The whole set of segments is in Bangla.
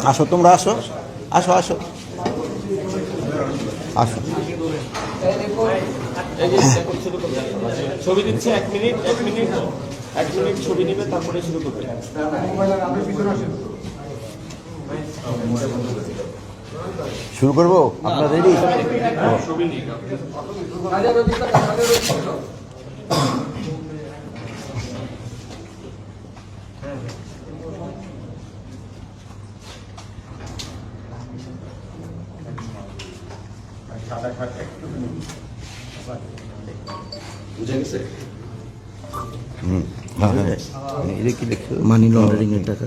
আসো, তোমরা আসো, আসো আসো আসো। ছবি দিচ্ছে, 1 মিনিট 1 মিনিট ছবি নেবে, তারপরে শুরু করবে। শুরু করবো, আপনারা রেডি? বুঝে গেছে? এটা কি লিখছো? মানি লন্ডারিং এর টাকা,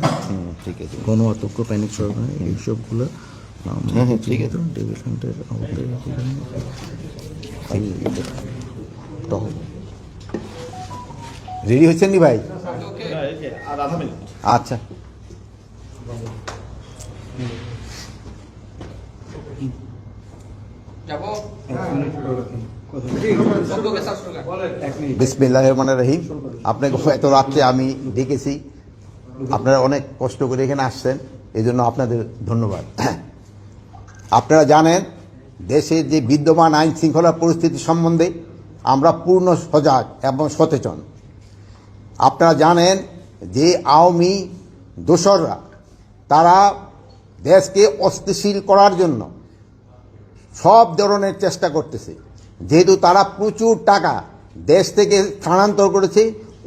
ঠিক আছে, গণ আতঙ্ক, প্যানিক সরবরাহ, এইসবগুলো ঠিক আছে। ডেভিড হান্টের রেডি হচ্ছেন নি ভাই? আর আধা মিনিট। আচ্ছা, বিসমিল্লাহির রহমানির রহিম। আপনাকে এত রাত্রে আমি ডেকেছি, আপনারা অনেক কষ্ট করে এখানে আসছেন, এই জন্য আপনাদের ধন্যবাদ। আপনারা জানেন দেশের যে বিদ্যমান আইন শৃঙ্খলা পরিস্থিতি সম্বন্ধে আমরা পূর্ণ সজাগ এবং সচেতন। আপনারা জানেন যে আওয়ামী দোসররা তারা দেশকে অস্থিতিশীল করার জন্য সব ধরনের চেষ্টা করতেছে। যেহেতু তারা প্রচুর টাকা দেশ থেকে স্থানান্তর করেছে,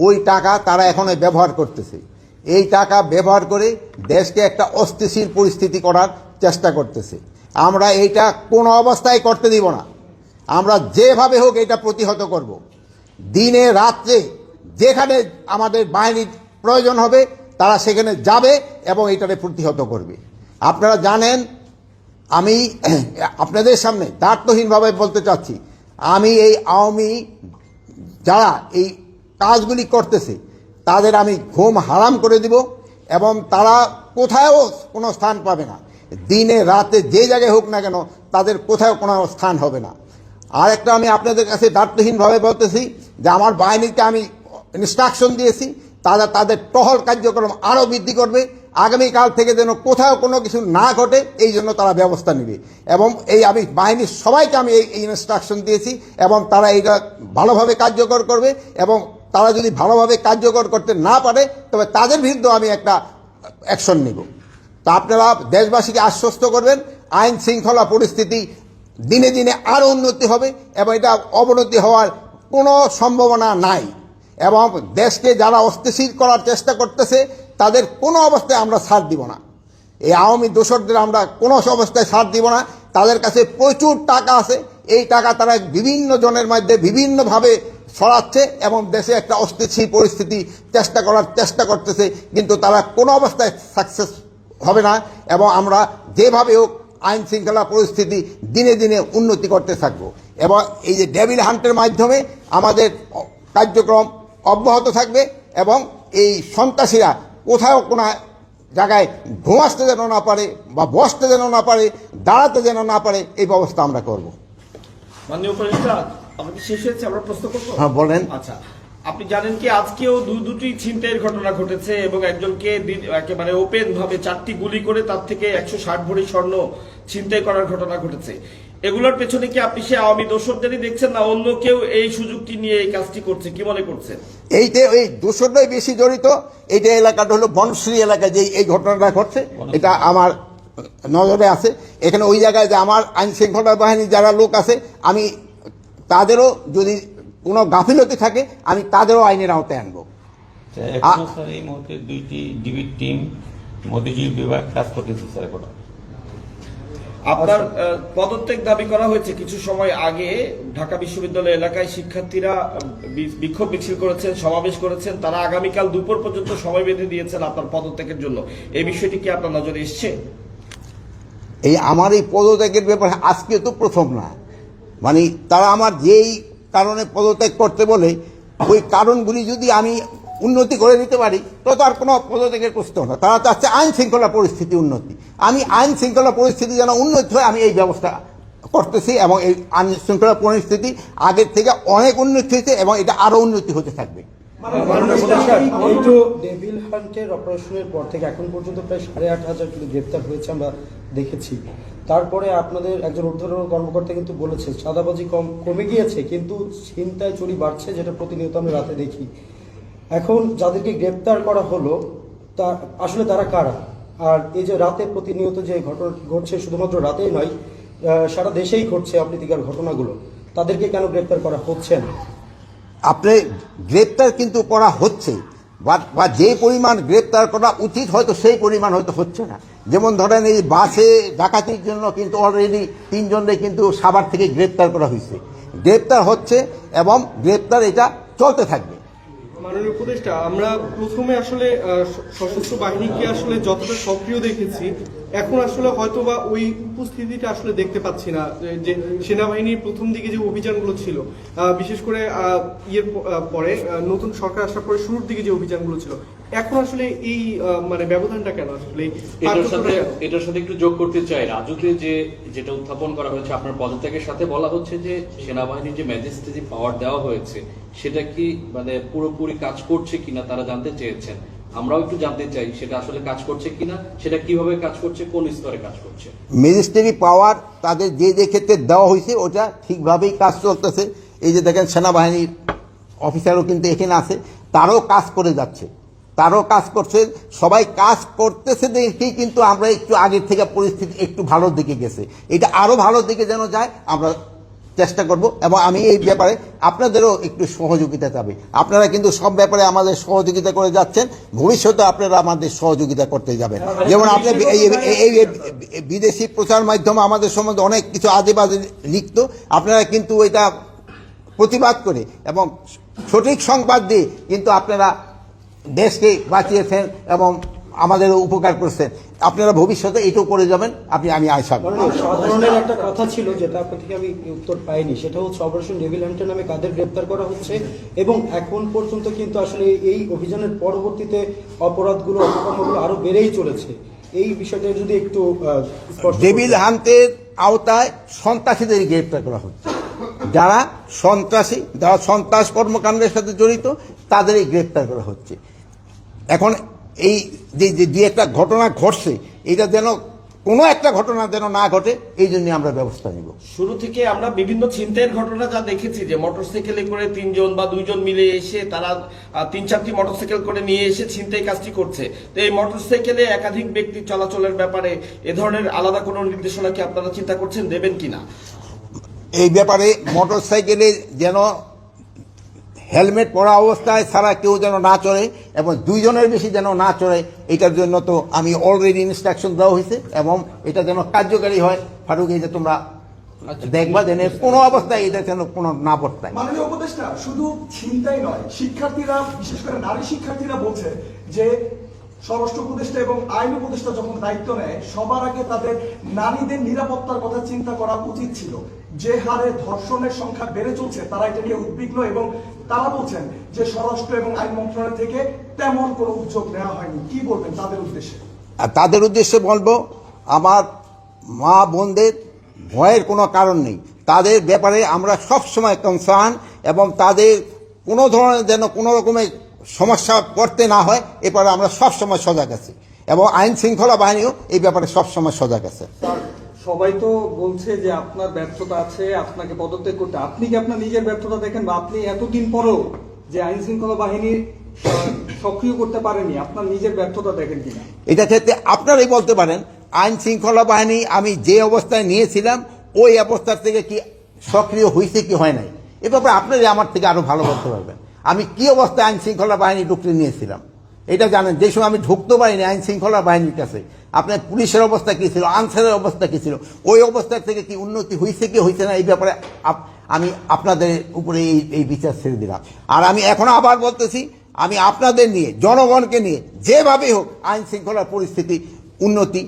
ওই টাকা তারা এখন ব্যবহার করতেছে। এই টাকা ব্যবহার করে দেশকে একটা অস্থিতিশীল পরিস্থিতি করার চেষ্টা করতেছে। আমরা এইটা কোনো অবস্থায় করতে দিব না। আমরা যেভাবে হোক এটা প্রতিহত করব। দিনে রাত্রে যেখানে আমাদের বাহিনীর প্রয়োজন হবে তারা সেখানে যাবে এবং এটাকে প্রতিহত করবে। আপনারা জানেন, আমি আপনাদের সামনে দায়িত্বহীনভাবে বলতে চাচ্ছি, আমি এই আওয়ামী যারা এই কাজগুলি করতেছে তাদের আমি ঘুম হারাম করে দিব এবং তারা কোথাও কোনো স্থান পাবে না। দিনে রাতে যে জায়গায় হোক না কেন তাদের কোথাও কোনো স্থান হবে না। আর একটা আমি আপনাদের কাছে দায়িত্বহীনভাবে বলতেছি যে আমার বাহিনীকে আমি ইনস্ট্রাকশন দিয়েছি, তারা তাদের টহল কার্যক্রম আরও বৃদ্ধি করবে। আগামীকাল থেকে যেন কোথাও কোনো কিছু না ঘটে এই জন্য তারা ব্যবস্থা নেবে। এবং এই আমি বাহিনীর সবাইকে আমি এই ইনস্ট্রাকশন দিয়েছি এবং তারা এইটা ভালোভাবে কার্যকর করবে। এবং তারা যদি ভালোভাবে কার্যকর করতে না পারে তবে তাদের বিরুদ্ধে আমি একটা অ্যাকশন নেব। তা আপনারা দেশবাসীকে আশ্বস্ত করবেন, আইন শৃঙ্খলা পরিস্থিতি দিনে দিনে আরও উন্নতি হবে এবং এটা অবনতি হওয়ার কোনো সম্ভাবনা নাই। এবং দেশকে যারা অস্থিতিশীল করার চেষ্টা করতেছে তাদের কোনো অবস্থায় আমরা ছাড় দিব না। এই আওয়ামী দোসরদের আমরা কোনো অবস্থায় ছাড় দিব না। তাদের কাছে প্রচুর টাকা আছে, এই টাকা তারা বিভিন্ন জনের মধ্যে বিভিন্নভাবে ছড়াচ্ছে এবং দেশে একটা অস্থিতিশীল পরিস্থিতি চেষ্টা করতেছে, কিন্তু তারা কোনো অবস্থায় সাকসেস হবে না। এবং আমরা যেভাবে হোক আইন শৃঙ্খলা পরিস্থিতি দিনে দিনে উন্নতি করতে থাকব। এবং এই যে ডেভিল হান্টের মাধ্যমে আমাদের কার্যক্রম অব্যাহত থাকবে এবং এই সন্ত্রাসীরা কোথাও কোনো জায়গায় ঘুমাতে যেন না পারে বা বসতে যেন না পারে, দাঁড়াতে যেন না পারে, এই ব্যবস্থা আমরা করব। মাননীয় উপদেষ্টা, আমাকে শেষ হয়েছে, আমরা প্রশ্ন করবো। হ্যাঁ, বলেন। আচ্ছা, আপনি জানেন কি আজকেও দুটি ছিনতাইয়ের ঘটনা ঘটেছে এবং একজনকে একেবারে ওপেন ভাবে 4টি গুলি করে তার থেকে 160 ভরি স্বর্ণ ছিনতাই করার ঘটনা ঘটেছে। এগুলোর পেছনে কি আপনি সে আওয়ামী দোসরদেরই দেখছেন না অন্য কেউ এই সুযোগটি নিয়ে এই কাজটি করছে, কি মনে করছেন? এইটা ওই দোসররাই বেশি জড়িত। এইটা এলাকাটা হলো বনশ্রী এলাকায় যে এই ঘটনাটা ঘটছে, এটা আমার নজরে আছে। এখানে ওই জায়গায় যে আমার আইন শৃঙ্খলা বাহিনীর যারা লোক আছে, আমি তাদেরও যদি কোনো গাফিলতি থাকে আমি তাদেরও আইনের আওতায় আনবো। এই মুহূর্তে 2টি ডিবির টিম মতিঝিল বিভাগ কাজ করতেছে স্যার। এখন আপনার পদত্যাগ দাবি করা হয়েছে কিছু সময় আগে। ঢাকা বিশ্ববিদ্যালয় এলাকায় শিক্ষার্থীরা বিক্ষোভ মিছিল করেছেন, সমাবেশ করেছেন, তারা আগামীকাল দুপুর পর্যন্ত সময় বেঁধে দিয়েছেন আপনার পদত্যাগের জন্য। এই বিষয়টি কি আপনার নজরে এসছে? এই আমার এই পদত্যাগের ব্যাপারে আজকে তো প্রথম না, মানে তারা আমার যেই কারণে পদত্যাগ করতে বলে ওই কারণগুলি যদি আমি উন্নতি করে দিতে পারি তো আর কোনো পদত্যাগের প্রশ্ন না। তারা চাচ্ছে আইন শৃঙ্খলা পরিস্থিতি উন্নতি। আমি আইন শৃঙ্খলা পরিস্থিতি যেন উন্নতি হয় আমি এই ব্যবস্থা করতেছি এবং এই আইন শৃঙ্খলা পরিস্থিতি আগের থেকে অনেক উন্নতি হয়েছে এবং এটা আরও উন্নতি হতে থাকবে। এই তো ডেভিল হান্টের অপারেশনের পর থেকে এখন পর্যন্ত প্রায় 8,500 কিন্তু গ্রেপ্তার হয়েছে আমরা দেখেছি। তারপরে আপনাদের একজন ঊর্ধ্বতন কর্মকর্তা কিন্তু বলেছে চাঁদাবাজি কমে গিয়েছে, কিন্তু ছিনতাই চুরি বাড়ছে, যেটা প্রতিনিয়ত আমরা রাতে দেখি। এখন যাদেরকে গ্রেপ্তার করা হলো তা আসলে তারা কারা? আর এই যে রাতে প্রতিনিয়ত যে ঘটনা ঘটছে, শুধুমাত্র রাতেই নয়, সারা দেশেই ঘটছে অপ্রীতিকর ঘটনাগুলো, তাদেরকে কেন গ্রেপ্তার করা হচ্ছে না? আপনি গ্রেপ্তার কিন্তু করা হচ্ছে, বা যে পরিমাণ গ্রেপ্তার করা উচিত হয়তো সেই পরিমাণ হয়তো হচ্ছে না। যেমন ধরেন এই বাসে ডাকাতির জন্য কিন্তু অলরেডি 3 জনকে কিন্তু সাভার থেকে গ্রেপ্তার করা হয়েছে, গ্রেপ্তার হচ্ছে এবং গ্রেপ্তার এটা চলতে থাকবে। মাননীয় উপদেষ্টা, আমরা প্রথমে আসলে সশস্ত্র বাহিনীকে আসলে যতটা সক্রিয় দেখেছি, এখন আসলে হয়তোবা ওই উপস্থিতিটা আসলে দেখতে পাচ্ছি না। যে সেনাবাহিনীর প্রথম দিকে যে অভিযানগুলো ছিল, বিশেষ করে পরে নতুন সরকার আসার পরে শুরুর দিকে যে অভিযানগুলো ছিল, এখন আসলে এই মানে ব্যবধানটা কেন আসলে? এটার সাথে একটু যোগ করতে চাই, রাজুতে যেটা উত্থাপন করা হয়েছে আপনার পদত্যাগের সাথে, বলা হচ্ছে যে সেনাবাহিনীর যে ম্যাজিস্ট্রেসি পাওয়ার দেওয়া হয়েছে সেটা কি মানে পুরোপুরি কাজ করছে কিনা তারা জানতে চেয়েছেন। আমরাও একটু জানতে চাই সেটা আসলে কাজ করছে কিনা, সেটা কিভাবে কাজ করছে, কোন স্তরে কাজ করছে। ম্যাজিস্ট্রেসি পাওয়ার তাদের যে ক্ষেত্রে দেওয়া হয়েছে ওটা ঠিকভাবেই কাজ চলতেছে। এই যে দেখেন সেনাবাহিনীর অফিসারও কিন্তু এখানে আছে, তারাও কাজ করে যাচ্ছে, তারাও কাজ করছে, সবাই কাজ করতেছে দেখেই কিন্তু আমরা একটু আগের থেকে পরিস্থিতি একটু ভালোর দিকে গেছে। এটা আরও ভালোর দিকে যেন যায় আমরা চেষ্টা করব, এবং আমি এই ব্যাপারে আপনাদেরও একটু সহযোগিতা চাই। আপনারা কিন্তু সব ব্যাপারে আমাদের সহযোগিতা করে যাচ্ছেন, ভবিষ্যতে আপনারা আমাদের সহযোগিতা করতে যাবেন। যেমন আপনি এই বিদেশি প্রচার মাধ্যমে আমাদের সম্বন্ধে অনেক কিছু আজে বাজে লিখত, আপনারা কিন্তু এটা প্রতিবাদ করে এবং সঠিক সংবাদ দিয়ে কিন্তু আপনারা দেশকে বাঁচিয়েছেন এবং আমাদের উপকার করছেন। আপনারা ভবিষ্যতে এটাও করে যাবেন, আমি আশা করি। সাধারণের একটা কথা ছিল যেটা আপনার থেকে আমি উত্তর পাইনি, সেটা হচ্ছে অপারেশন ডেভিল হান্টার নামে কাদের গ্রেপ্তার করা হচ্ছে, এবং এখন পর্যন্ত কিন্তু আসলে এই অভিযানের পরবর্তীতে অপরাধগুলো অপকর্মগুলো আরো বেড়েই চলেছে। এই বিষয়টা যদি একটু ডেভিল হান্টের আওতায় সন্ত্রাসীদের গ্রেপ্তার করা হচ্ছে, যারা সন্ত্রাসী, যারা সন্ত্রাস কর্মকাণ্ডের সাথে জড়িত তাদেরই গ্রেপ্তার করা হচ্ছে। এখন এই যে একটা ঘটনা ঘটছে, এটা যেন কোনো একটা ঘটনা যেন না ঘটে, এই জন্য আমরা ব্যবস্থা নিব। শুরু থেকে আমরা বিভিন্ন ছিনতাইয়ের ঘটনা যা দেখেছি, যে মোটরসাইকেলে করে 3 জন বা 2 জন মিলে এসে তারা 3-4টি মোটরসাইকেল করে নিয়ে এসে ছিনতাই কাজটি করছে। তো এই মোটরসাইকেলে একাধিক ব্যক্তি চলাচলের ব্যাপারে এ ধরনের আলাদা কোনো নির্দেশনা কি আপনারা চিন্তা করছেন, দেবেন কিনা? এই ব্যাপারে মোটরসাইকেলে যেন হেলমেট পরা অবস্থায় ছাড়া কেউ যেন না চড়ে, এবং 2 জনের বেশি যেন না চড়ে, এটার জন্য তো আমি অলরেডি ইনস্ট্রাকশন দেওয়া হয়েছে, এবং এটা যেন কার্যকারী হয়। ফারুক, এই যে তোমরা দেখবা যেন কোনো অবস্থায় এটা যেন কোনো না বর্তায়। মাননীয় উপদেষ্টা, শুধু ছিনতাই নয়, শিক্ষার্থীরা, বিশেষ করে নারী শিক্ষার্থীরা বলছে যে স্বরাষ্ট্র উপদেষ্টা এবং আইন উপদেষ্টা যখন দায়িত্ব নেয়, সবার আগে তাদের নারীদের নিরাপত্তার কথা চিন্তা করা উচিত ছিল। যে হারে ধর্ষণের সংখ্যা বেড়ে চলছে, তারা এটা নিয়ে উদ্বিগ্ন, এবং তারা বলছেন যে স্বরাষ্ট্র এবং আইন মন্ত্রণালয় থেকে তেমন কোনো উদ্যোগ নেওয়া হয়নি। কি বলবেন তাদের উদ্দেশ্যে? আর তাদের উদ্দেশ্যে বলবো, আমার মা বোনদের ভয়ের কোনো কারণ নেই, তাদের ব্যাপারে আমরা সব সময় কনসার্ন, এবং তাদের কোনো ধরনের যেন কোনো রকমের সমস্যা করতে না হয় এবারে আমরা সব সময় সজাগ আছি, এবং আইন শৃঙ্খলা বাহিনীও এই ব্যাপারে সব সময় সজাগ আছে। সবাই তো বলছে যে আপনার ব্যর্থতা আছে, আপনাকে পদত্যাগ করতে। আপনি কি আপনার নিজের ব্যর্থতা দেখেন, বা আপনি এতদিন পরেও যে আইন শৃঙ্খলা বাহিনী সক্রিয় করতে পারেনি, আপনার নিজের ব্যর্থতা দেখেন কিনা? এটা ক্ষেত্রে আপনারাই বলতে পারেন, আইন শৃঙ্খলা বাহিনী আমি যে অবস্থায় নিয়েছিলাম ওই অবস্থার থেকে কি সক্রিয় হয়েছে কি হয় নাই, এ ব্যাপারে আপনারাই আমার থেকে আরো ভালো বলতে পারবেন। আমি কি অবস্থায় আইন শৃঙ্খলা বাহিনী ঢুকতে নিয়েছিলাম এটা জানেন। যে সময় আমি ঢুকতে পারিনি আইন শৃঙ্খলা বাহিনীর কাছে, আপনার পুলিশের অবস্থা কী ছিল, আনসারের অবস্থা কী ছিল, ওই অবস্থার থেকে কি উন্নতি হয়েছে কি হয়েছে না, এই ব্যাপারে আমি আপনাদের উপরে এই বিচার ছেড়ে দিলাম। আর আমি এখনো আবার বলতেছি, আমি আপনাদের নিয়ে, জনগণকে নিয়ে যেভাবে হোক আইন শৃঙ্খলার পরিস্থিতি উন্নতি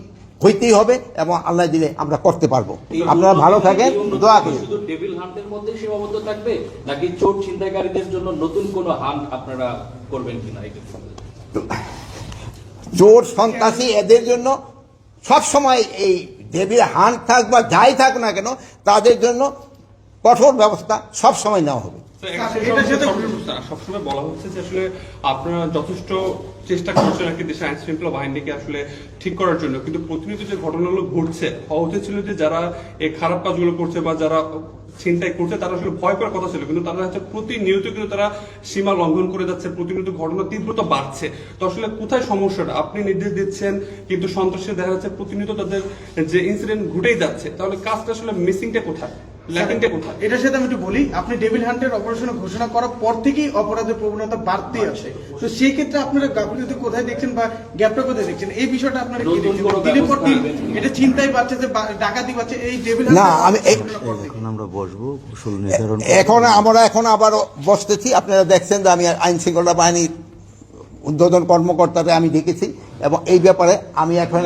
হইতেই হবে, এবং আল্লাহ দিলে আমরা করতে পারবো। আপনারা ভালো থাকেন, দোয়া করি। শুধু ডেভিল হান্টের মধ্যে সীমাবদ্ধ থাকবে নাকি চোর ছিনতাইকারীদের জন্য নতুন কোনো হান্ট আপনারা করবেন কিনা? চোর সন্ত্রাসী এদের জন্য সব সময় এই ডেভিল হান্ট থাক বা যাই থাক না কেন, তাদের জন্য কঠোর ব্যবস্থা সব সময় নেওয়া হবে। সবসময় বলা হচ্ছে যে আসলে আপনারা যথেষ্ট চেষ্টা করছেন আর কি দেশের আইন শৃঙ্খলা বাহিনীকে আসলে ঠিক করার জন্য, কিন্তু প্রতিনিয়ত যে ঘটনাগুলো ঘটছে, হওয়া উচিত ছিল যে যারা এই খারাপ কাজগুলো করছে বা যারা ছিনতাই করছে তারা আসলে ভয় পাওয়ার কথা ছিল, কিন্তু তারা হচ্ছে প্রতিনিয়ত কিন্তু তারা সীমা লঙ্ঘন করে যাচ্ছে, প্রতিনিয়ত ঘটনা তীব্রতা বাড়ছে। তো আসলে কোথায় সমস্যাটা? আপনি নির্দেশ দিচ্ছেন কিন্তু সন্ত্রাসী দেখা যাচ্ছে প্রতিনিয়ত তাদের যে ইনসিডেন্ট ঘটেই যাচ্ছে, তাহলে কাজটা আসলে মিসিংটা কোথায়, ল্যাকিংটা কোথায়? এটার সাথে আমি একটু বলি, আপনি ডেভিল হান্টের অপারেশন ঘোষণা করার পর থেকেই অপরাধের প্রবণতা বাড়তে আছে। তো সেই ক্ষেত্রে আপনারা গাফিলতি কোথায় দেখছেন বা গ্যাপটা কোথায় দেখছেন, এই বিষয়টা আপনারা কি দেখছেন? দিনের পর দিন এটা চিন্তাই বাড়ছে, যে ডাকাতি বাড়ছে, এই ডেভিল না আমি এখন আমরা বসবো কৌশল নির্ধারণ এখন আবার বসতেছি। আপনারা দেখছেন যে আমি আইন শৃঙ্খলা বাহিনীর উদ্বোধন কর্মকর্তাকে আমি ডেকেছি এবং এই ব্যাপারে আমি এখন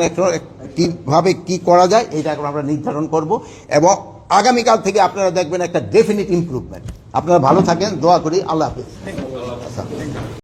কিভাবে কি করা যায় এটা এখন আমরা নির্ধারণ করব এবং আগামীকাল থেকে আপনারা দেখবেন একটা ডেফিনিট ইমপ্রুভমেন্ট। আপনারা ভালো থাকেন, দোয়া করি। আল্লাহ হাফিজ।